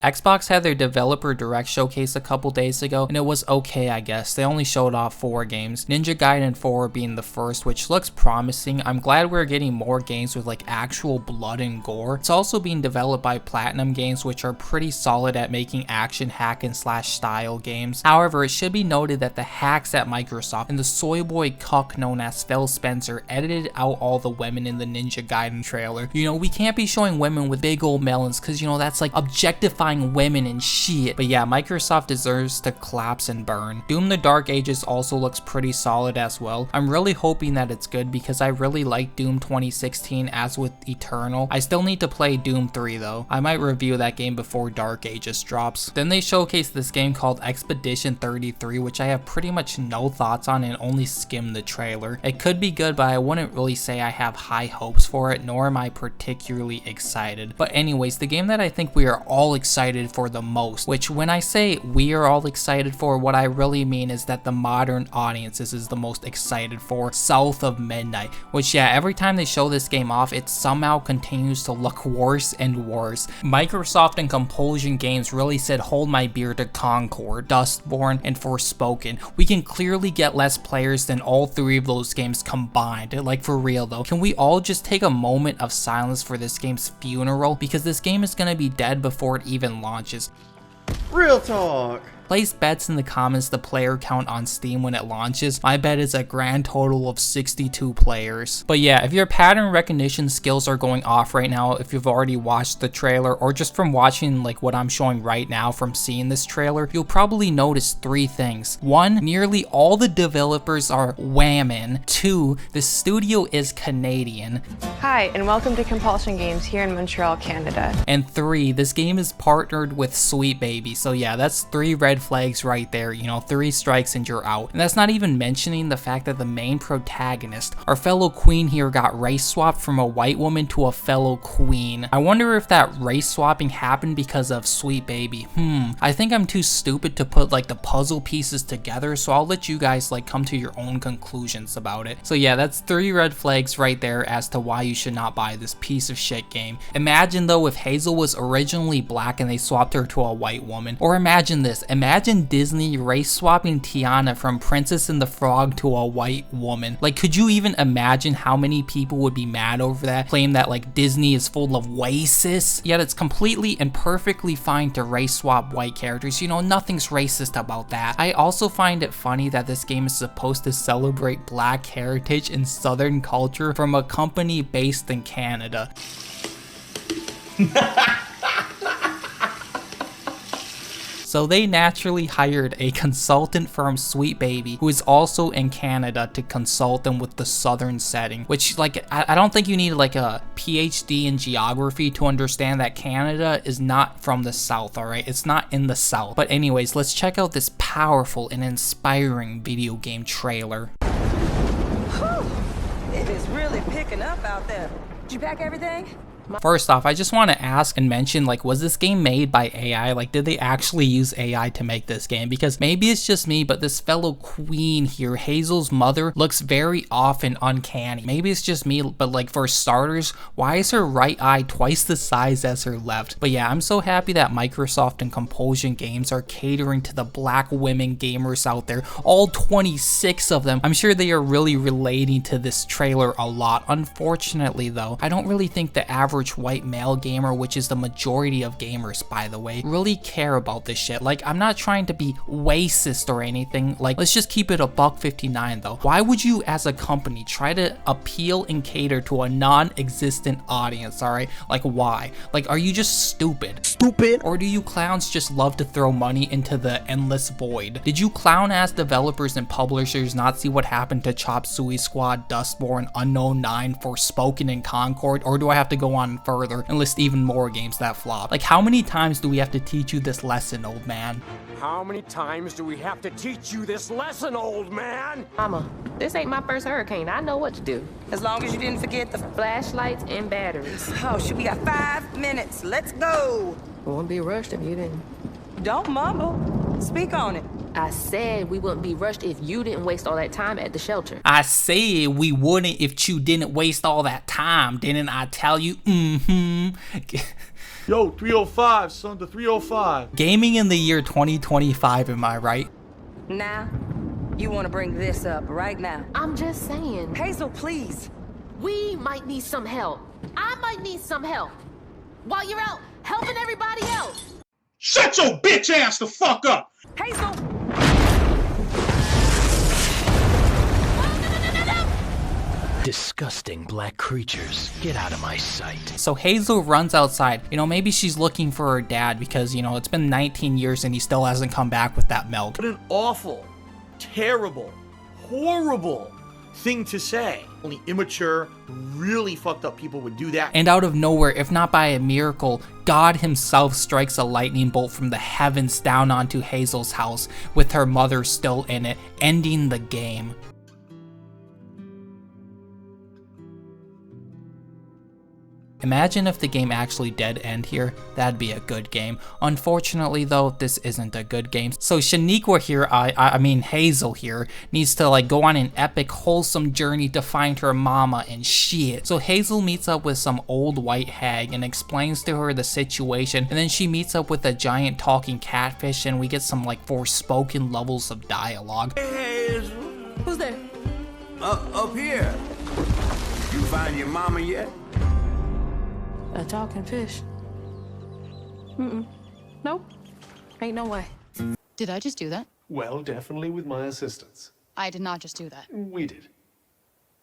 Xbox had their developer direct showcase a couple days ago, and it was okay, I guess. They only showed off 4 games, Ninja Gaiden 4 being the first, which looks promising. I'm glad we're getting more games with like actual blood and gore. It's also being developed by Platinum Games, which are pretty solid at making action hack and slash style games. However, it should be noted that the hacks at Microsoft and the soy boy cuck known as Phil Spencer edited out all the women in the Ninja Gaiden trailer. You know, we can't be showing women with big old melons because, you know, that's like objectifying women and shit. But yeah, Microsoft deserves to collapse and burn. Doom the Dark Ages also looks pretty solid as well. I'm really hoping that it's good because I really like Doom 2016 as with Eternal. I still need to play Doom 3 though. I might review that game before Dark Ages drops. Then they showcased this game called Expedition 33, which I have pretty much no thoughts on and only skimmed the trailer. It could be good, but I wouldn't really say I have high hopes for it, nor am I particularly excited. But anyways, the game that I think we are all excited for the most, which when I say we are all excited for, what I really mean is that the modern audiences is the most excited for, South of Midnight, which yeah, every time they show this game off, it somehow continues to look worse and worse. Microsoft and Compulsion Games really said hold my beer to Concord, Dustborn, and Forspoken. We can clearly get less players than all 3 of those games combined. Like for real though, can we all just take a moment of silence for this game's funeral, because this game is gonna be dead before it even launches. Real talk. Place bets in the comments the player count on Steam when it launches. My bet is a grand total of 62 players. But yeah, if your pattern recognition skills are going off right now, if you've already watched the trailer, or just from watching like what I'm showing right now from seeing this trailer, you'll probably notice 3 things. 1, nearly all the developers are women. 2, the studio is Canadian. Hi, and welcome to Compulsion Games here in Montreal, Canada. And 3, this game is partnered with Sweet Baby. So yeah, that's 3 red flags right there, you know, 3 strikes and you're out. And that's not even mentioning the fact that the main protagonist, our fellow queen here, got race swapped from a white woman to a fellow queen. I wonder if that race swapping happened because of Sweet Baby. I think I'm too stupid to put like the puzzle pieces together, so I'll let you guys like come to your own conclusions about it. So yeah, that's 3 red flags right there as to why you should not buy this piece of shit game. Imagine though if Hazel was originally black and they swapped her to a white woman. Or imagine this, imagine Disney race swapping Tiana from Princess and the Frog to a white woman. Like, could you even imagine how many people would be mad over that, claim that like Disney is full of racists? Yet it's completely and perfectly fine to race swap white characters, you know, nothing's racist about that. I also find it funny that this game is supposed to celebrate black heritage and southern culture from a company based in Canada. So they naturally hired a consultant firm, Sweet Baby, who is also in Canada, to consult them with the southern setting, which like I don't think you need like a PhD in geography to understand that Canada is not from the south, alright? It's not in the south. But anyways, let's check out this powerful and inspiring video game trailer. Whew, it is really picking up out there. Did you pack everything? First off, I just want to ask and mention, like, was this game made by AI? Like, did they actually use AI to make this game? Because maybe it's just me, but this fellow queen here, Hazel's mother, looks very off and uncanny. Maybe it's just me, but like for starters, why is her right eye twice the size as her left? But yeah, I'm so happy that Microsoft and Compulsion Games are catering to the black women gamers out there, all 26 of them. I'm sure they are really relating to this trailer a lot. Unfortunately though, I don't really think the average white male gamer, which is the majority of gamers by the way, really care about this shit. Like, I'm not trying to be racist or anything, like let's just keep it a $1.59 though. Why would you as a company try to appeal and cater to a non-existent audience? Alright, like why? Like, are you just stupid? Or do you clowns just love to throw money into the endless void? Did you clown ass developers and publishers not see what happened to Chop Suey Squad, Dustborn, Unknown 9, Forspoken, and Concord? Or do I have to go on further and list even more games that flop? Like, how many times do we have to teach you this lesson, old man? How many times do we have to teach you this lesson, old man? Mama, this ain't my first hurricane. I know what to do. As long as you didn't forget the Flashlights and batteries. Oh, shoot, we got 5 minutes. Let's go. Won't be rushed if you didn't. Don't mumble. Speak on it. I said we wouldn't be rushed if you didn't waste all that time at the shelter. I said we wouldn't if you didn't waste all that time, didn't I tell you? Yo, 305, son, to 305. Gaming in the year 2025, am I right? Now, you want to bring this up right now. I'm just saying. Hazel, please. We might need some help. I might need some help. While you're out helping everybody else. Shut your bitch ass the fuck up! Hazel! Disgusting black creatures, get out of my sight. So Hazel runs outside. You know, maybe she's looking for her dad because, you know, it's been 19 years and he still hasn't come back with that milk. What an awful, terrible, horrible thing to say. Only immature, really fucked up people would do that. And out of nowhere, if not by a miracle, God himself strikes a lightning bolt from the heavens down onto Hazel's house with her mother still in it, ending the game. Imagine if the game actually did end here, that'd be a good game. Unfortunately though, this isn't a good game. So Shaniqua here, I mean Hazel here, needs to like go on an epic wholesome journey to find her mama and shit. So Hazel meets up with some old white hag and explains to her the situation, and then she meets up with a giant talking catfish and we get some like Forspoken levels of dialogue. Hey, Hazel. Who's there? Up here. You find your mama yet? A talking fish? Nope. Ain't no way. Did I just do that? Well, definitely with my assistance. I did not just do that. We did.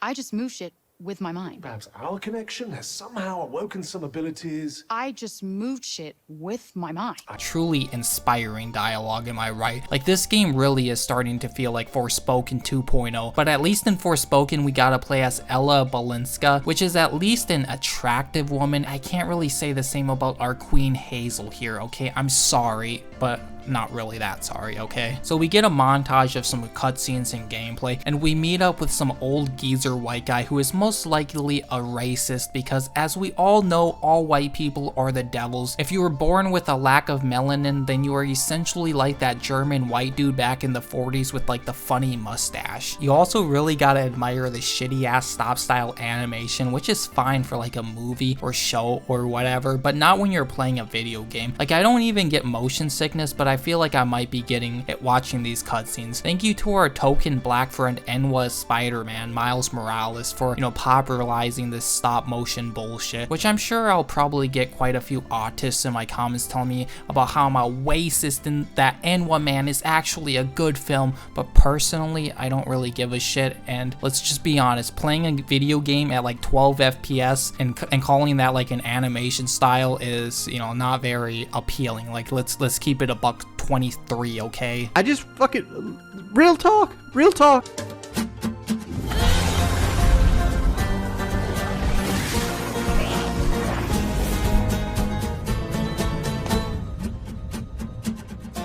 I just moved shit with my mind. Perhaps our connection has somehow awoken some abilities. I just moved shit with my mind. Truly inspiring dialogue, am I right? Like, this game really is starting to feel like Forspoken 2.0, but at least in Forspoken we gotta play as Ella Balinska, which is at least an attractive woman. I can't really say the same about our Queen Hazel here, okay? I'm sorry, but not really that sorry, okay? So we get a montage of some cutscenes and gameplay, and we meet up with some old geezer white guy who is most likely a racist because, as we all know, all white people are the devils. If you were born with a lack of melanin, then you are essentially like that German white dude back in the 40s with like the funny mustache. You also really gotta admire the shitty ass stop style animation, which is fine for like a movie or show or whatever, but not when you're playing a video game. Like, I don't even get motion sickness, but I feel like I might be getting it watching these cutscenes. Thank you to our token black friend Enwa Spider-Man, Miles Morales, for, you know, popularizing this stop motion bullshit, which I'm sure I'll probably get quite a few autists in my comments telling me about how I'm a racist and that Enwa Man is actually a good film, but personally I don't really give a shit. And let's just be honest, playing a video game at like 12 FPS and calling that like an animation style is, you know, not very appealing. Like, let's keep it a buck 23, okay? I just fucking... Real talk. Real talk.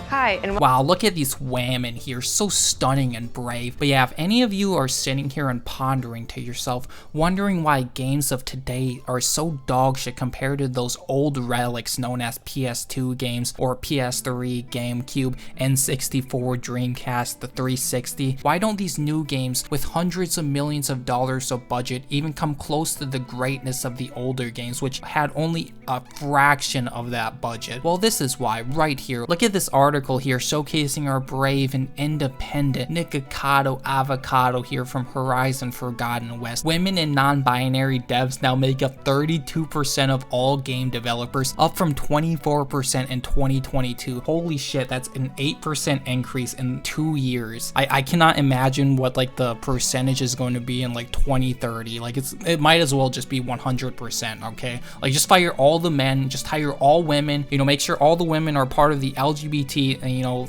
Hi, and wow, look at these women here, so stunning and brave. But yeah, if any of you are sitting here and pondering to yourself, wondering why games of today are so dog shit compared to those old relics known as PS2 games or PS3, GameCube, N64, Dreamcast, the 360, why don't these new games with hundreds of millions of dollars of budget even come close to the greatness of the older games, which had only a fraction of that budget? Well, this is why, right here. Look at this article here showcasing our brave and independent Nikocado Avocado here from Horizon Forgotten West. Women and non-binary devs now make up 32% of all game developers, up from 24% in 2022. Holy shit, that's an 8% increase in 2 years. I cannot imagine what like the percentage is going to be in like 2030. Like, it might as well just be 100%, okay? Like, just fire all the men, just hire all women, you know, make sure all the women are part of the LGBT, and you know,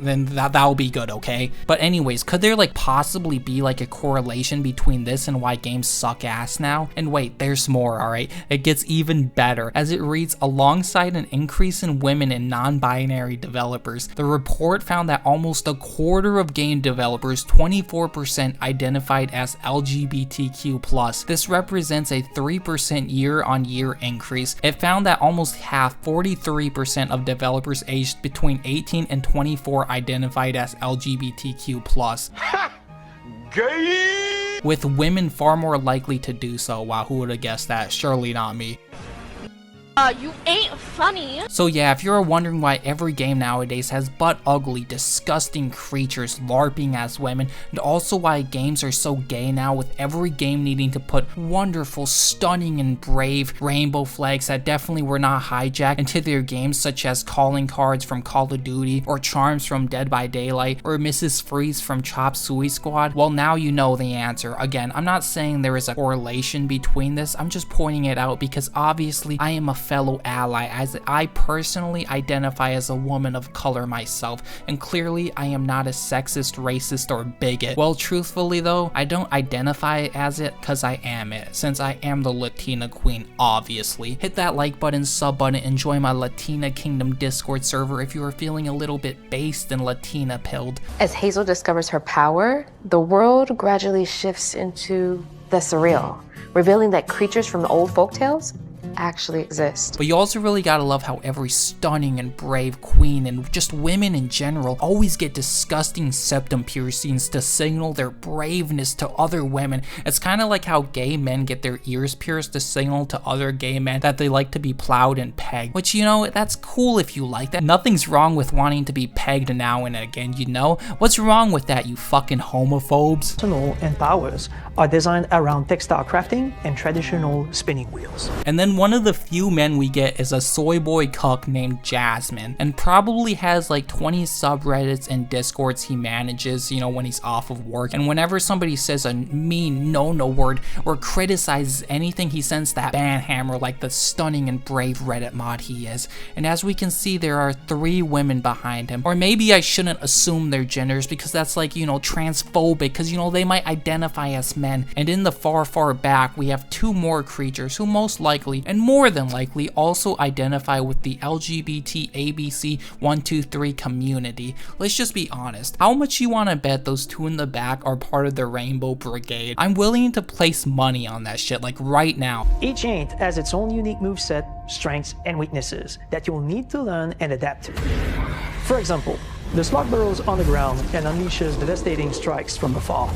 then that'll be good, okay? But anyways, could there like possibly be like a correlation between this and why games suck ass now? And wait, there's more, alright? It gets even better, as it reads, alongside an increase in women and non-binary developers, the report found that almost a quarter of game developers, 24%, identified as LGBTQ+. This represents a 3% year-on-year increase. It found that almost half, 43% of developers aged between 18 18 and 24 identified as LGBTQ+. Gay! With women far more likely to do so. Wow, who would have guessed that? Surely not me. You ain't funny. So yeah, if you're wondering why every game nowadays has butt ugly, disgusting creatures LARPing as women, and also why games are so gay now, with every game needing to put wonderful, stunning, and brave rainbow flags that definitely were not hijacked into their games, such as calling cards from Call of Duty, or charms from Dead by Daylight, or Mrs. Freeze from Chop Suey Squad, well now you know the answer. Again, I'm not saying there is a correlation between this, I'm just pointing it out because obviously I am a fellow ally, as I personally identify as a woman of color myself, and clearly I am not a sexist, racist, or bigot. Well, truthfully though, I don't identify as it because I am it, since I am the Latina queen, obviously. Hit that like button, sub button, and join my Latina Kingdom Discord server if you are feeling a little bit based and Latina pilled. As Hazel discovers her power, the world gradually shifts into the surreal, revealing that creatures from the old folktales actually exist. But you also really gotta love how every stunning and brave queen, and just women in general, always get disgusting septum piercings to signal their braveness to other women. It's kind of like how gay men get their ears pierced to signal to other gay men that they like to be plowed and pegged, which, you know, that's cool if you like that. Nothing's wrong with wanting to be pegged now and again, you know? What's wrong with that, you fucking homophobes? Arsenal and powers are designed around textile crafting and traditional spinning wheels. And then one of the few men we get is a soy boy cuck named Jasmine, and probably has like 20 subreddits and discords he manages, you know, when he's off of work. And whenever somebody says a mean no word or criticizes anything, he sends that ban hammer like the stunning and brave Reddit mod he is. And as we can see, there are 3 women behind him. Or maybe I shouldn't assume their genders, because that's like, you know, transphobic, because, you know, they might identify as men. And in the far back, we have 2 more creatures who most likely, and more than likely, also identify with the LGBT ABC 123 community. Let's just be honest. How much you want to bet those 2 in the back are part of the Rainbow Brigade? I'm willing to place money on that shit, like right now. Each ain't has its own unique moveset, strengths, and weaknesses that you'll need to learn and adapt to. For example, the slug burrows on the ground and unleashes devastating strikes from afar.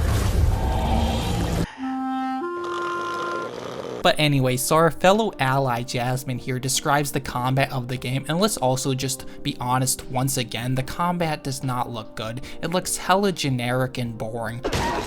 But anyway, so our fellow ally Jasmine here describes the combat of the game, and let's also just be honest once again, the combat does not look good. It looks hella generic and boring.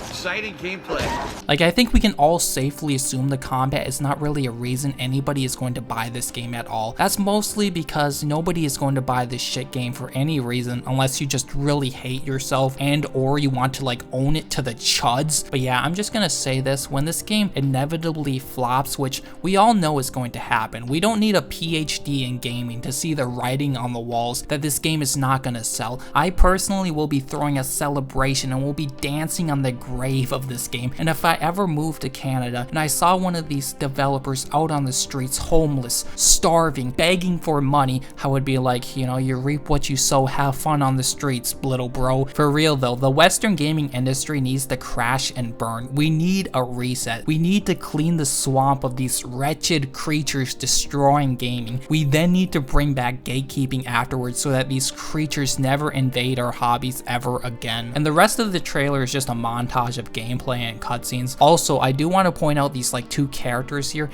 Exciting gameplay. Like, I think we can all safely assume the combat is not really a reason anybody is going to buy this game at all. That's mostly because nobody is going to buy this shit game for any reason unless you just really hate yourself and or you want to like own it to the chuds. But yeah, I'm just gonna say this, when this game inevitably flops, which we all know is going to happen, we don't need a PhD in gaming to see the writing on the walls that this game is not gonna sell. I personally will be throwing a celebration and will be dancing on the grave of this game. And if I ever moved to Canada and I saw one of these developers out on the streets, homeless, starving, begging for money, I would be like, you know, you reap what you sow, have fun on the streets, little bro. For real though, the Western gaming industry needs to crash and burn. We need a reset. We need to clean the swamp of these wretched creatures destroying gaming. We then need to bring back gatekeeping afterwards so that these creatures never invade our hobbies ever again. And the rest of the trailer is just a montage of gameplay and cutscenes. Also, I do want to point out these like 2 characters here.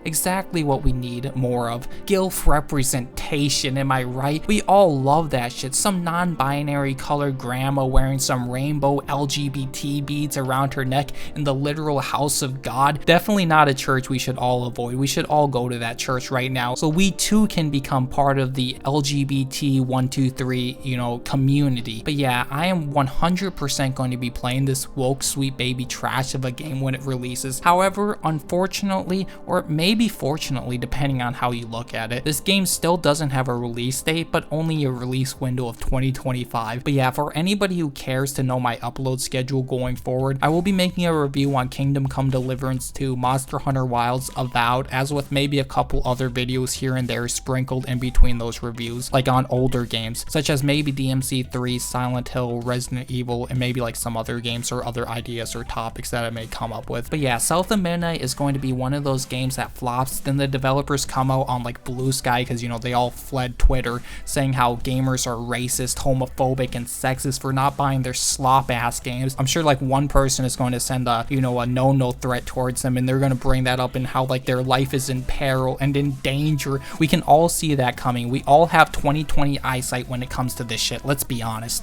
Exactly what we need more of. GILF representation, am I right? We all love that shit. Some non-binary colored grandma wearing some rainbow LGBT beads around her neck in the literal house of God. Definitely not a church we should all avoid. We should all go to that church right now so we too can become part of the LGBT 123, you know, community. But yeah, I am 100% going to be playing this woke sweet baby trash of a game when it releases. However, unfortunately, or maybe fortunately, depending on how you look at it, this game still doesn't have a release date, but only a release window of 2025. But yeah, for anybody who cares to know my upload schedule going forward, I will be making a review on Kingdom Come Deliverance 2, Monster Hunter Wilds, Avowed, as with maybe a couple other videos here and there sprinkled in between those reviews, like on older games, such as maybe DMC3, Silent Hill, Resident Evil, and maybe like some other games or other ideas or topics that I may come up with. But yeah, South of Midnight is going to be one of those games that flies flops, then the developers come out on like Blue Sky, because you know they all fled Twitter, saying how gamers are racist, homophobic, and sexist for not buying their slop ass games. I'm sure like one person is going to send a, you know, a no threat towards them, and they're going to bring that up and how like their life is in peril and in danger. We can all see that coming. We all have 20/20 eyesight when it comes to this shit, let's be honest.